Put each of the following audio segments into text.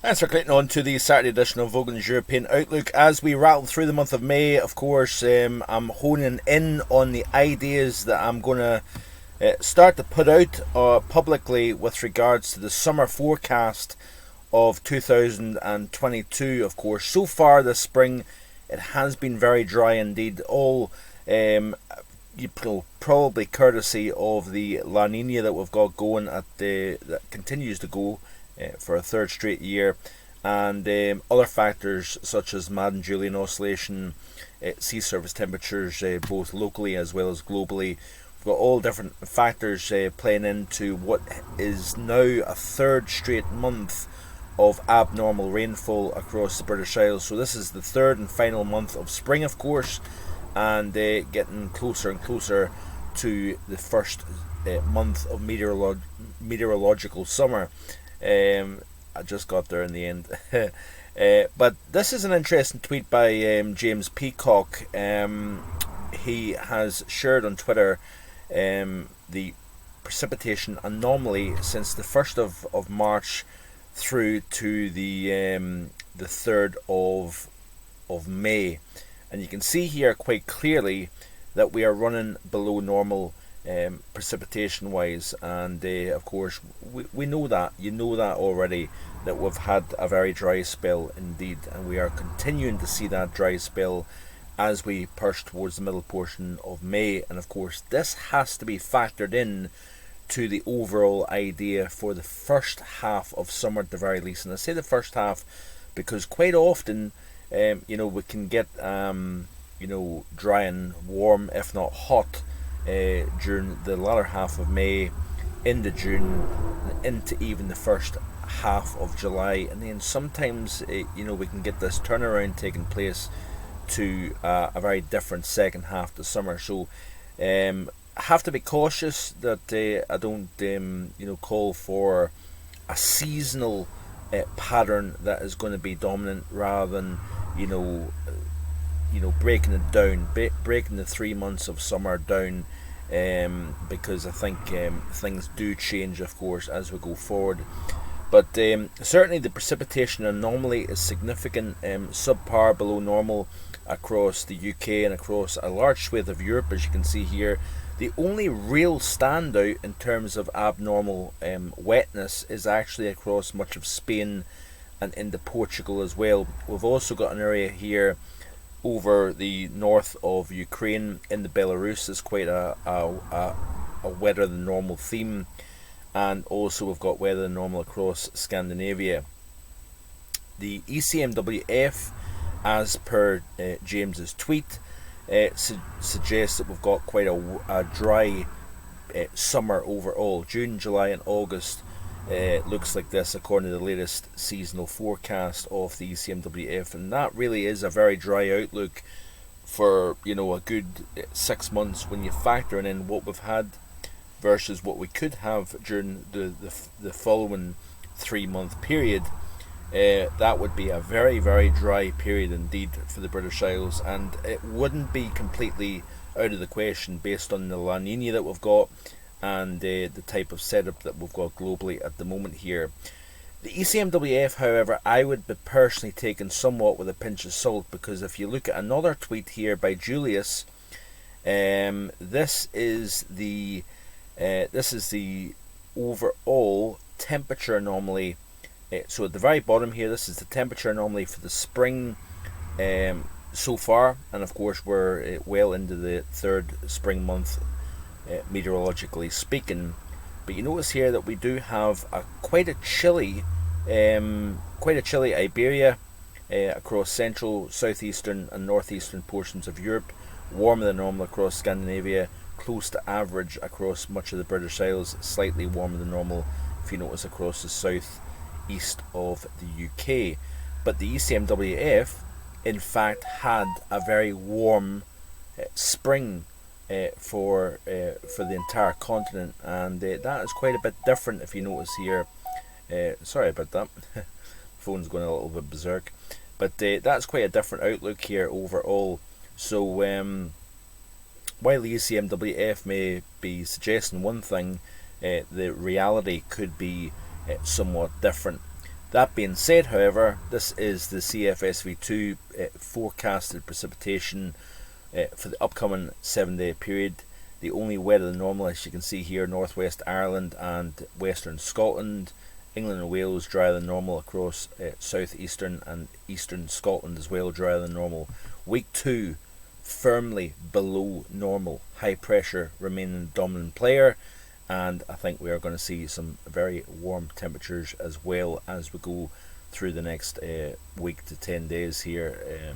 Thanks for clicking on to the Saturday edition of Vogan's European Outlook. As we rattle through the month of May, of course, I'm honing in on the ideas that I'm going to start to put out publicly with regards to the summer forecast of 2022. Of course, so far this spring, it has been very dry indeed. All probably courtesy of the La Nina that we've got going that continues to go for a third straight year, and other factors such as Madden Julian oscillation, sea surface temperatures, both locally as well as globally. We've got all different factors playing into what is now a third straight month of abnormal rainfall across the British Isles. So this is the third and final month of spring, of course, and getting closer and closer to the first month of meteorological summer. I just got there in the end. But this is an interesting tweet by James Peacock. He has shared on Twitter the precipitation anomaly since the 1st of March through to the 3rd of May. And you can see here quite clearly that we are running below normal precipitation wise, and of course we know that, you know that already, that we've had a very dry spell indeed, and we are continuing to see that dry spell as we push towards the middle portion of May. And of course this has to be factored in to the overall idea for the first half of summer at the very least. And I say the first half because quite often we can get dry and warm, if not hot, during the latter half of May, into June, into even the first half of July, and then sometimes we can get this turnaround taking place to a very different second half to summer. So have to be cautious that I don't call for a seasonal pattern that is going to be dominant, rather than breaking it down, breaking the 3 months of summer down, because I think things do change, of course, as we go forward. But certainly the precipitation anomaly is significant, subpar, below normal across the UK and across a large swathe of Europe, as you can see here. The only real standout in terms of abnormal wetness is actually across much of Spain and into Portugal as well. We've also got an area here over the north of Ukraine in the Belarus. Is quite a wetter than normal theme, and also we've got wetter than normal across Scandinavia. The ECMWF, as per James's tweet, suggests that we've got quite a dry summer overall. June, July and August looks like this according to the latest seasonal forecast of the ECMWF, and that really is a very dry outlook for a good 6 months when you factor in what we've had versus what we could have during the following 3 month period. That would be a very, very dry period indeed for the British Isles, and it wouldn't be completely out of the question based on the La Nina that we've got and the type of setup that we've got globally at the moment here. The ECMWF, however, I would be personally taken somewhat with a pinch of salt, because if you look at another tweet here by Julius, this is the overall temperature anomaly. So at the very bottom here, this is the temperature anomaly for the spring so far, and of course we're well into the third spring month, meteorologically speaking. But you notice here that we do have quite a chilly Iberia across central, southeastern and northeastern portions of Europe, warmer than normal across Scandinavia, close to average across much of the British Isles, slightly warmer than normal if you notice across the south east of the UK. But the ECMWF in fact had a very warm spring for the entire continent, and that is quite a bit different if you notice here. Sorry about that. Phone's going a little bit berserk, but that's quite a different outlook here overall. So while the ECMWF may be suggesting one thing, the reality could be somewhat different. That being said, however, this is the CFSV2 forecasted precipitation for the upcoming 7-day period. The only wetter than normal, as you can see here, northwest Ireland and western Scotland. England and Wales drier than normal across southeastern and eastern Scotland as well, drier than normal. Week 2, firmly below normal. High pressure remaining the dominant player, and I think we are going to see some very warm temperatures as well as we go through the next week to 10 days here,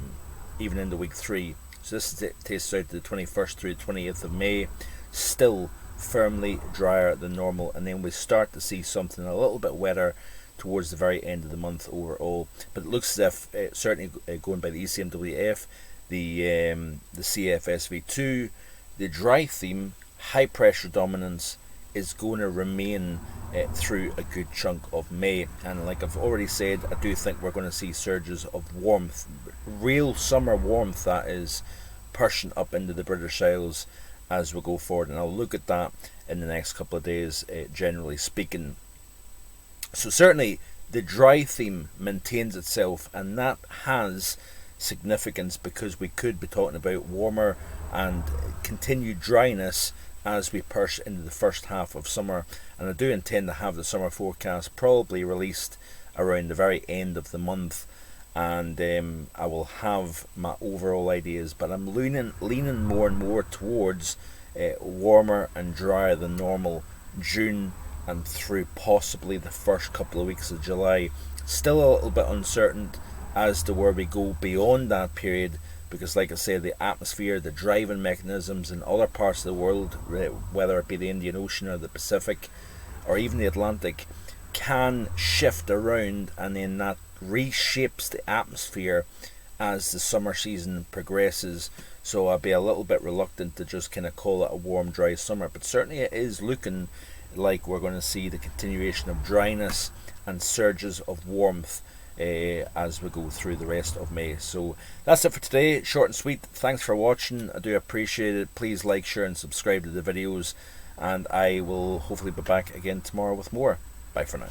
even into week 3. So this takes us out to the 21st through the 20th of May, still firmly drier than normal, and then we start to see something a little bit wetter towards the very end of the month overall. But it looks as if, certainly going by the ECMWF, the CFSV2, the dry theme, high pressure dominance, is going to remain through a good chunk of May. And like I've already said, I do think we're going to see surges of warmth, real summer warmth that is, pushing up into the British Isles as we go forward, and I'll look at that in the next couple of days, generally speaking. So certainly the dry theme maintains itself, and that has significance because we could be talking about warmer and continued dryness as we push into the first half of summer. And I do intend to have the summer forecast probably released around the very end of the month, and I will have my overall ideas, but I'm leaning more and more towards warmer and drier than normal June and through possibly the first couple of weeks of July. Still a little bit uncertain as to where we go beyond that period, because like I said, the atmosphere, the driving mechanisms in other parts of the world, whether it be the Indian Ocean or the Pacific or even the Atlantic, can shift around, and then that reshapes the atmosphere as the summer season progresses. So I'll be a little bit reluctant to just kind of call it a warm, dry summer, but certainly it is looking like we're going to see the continuation of dryness and surges of warmth as we go through the rest of May. So that's it for today, short and sweet. Thanks for watching, I do appreciate it. Please like, share and subscribe to the videos, and I will hopefully be back again tomorrow with more. Bye for now.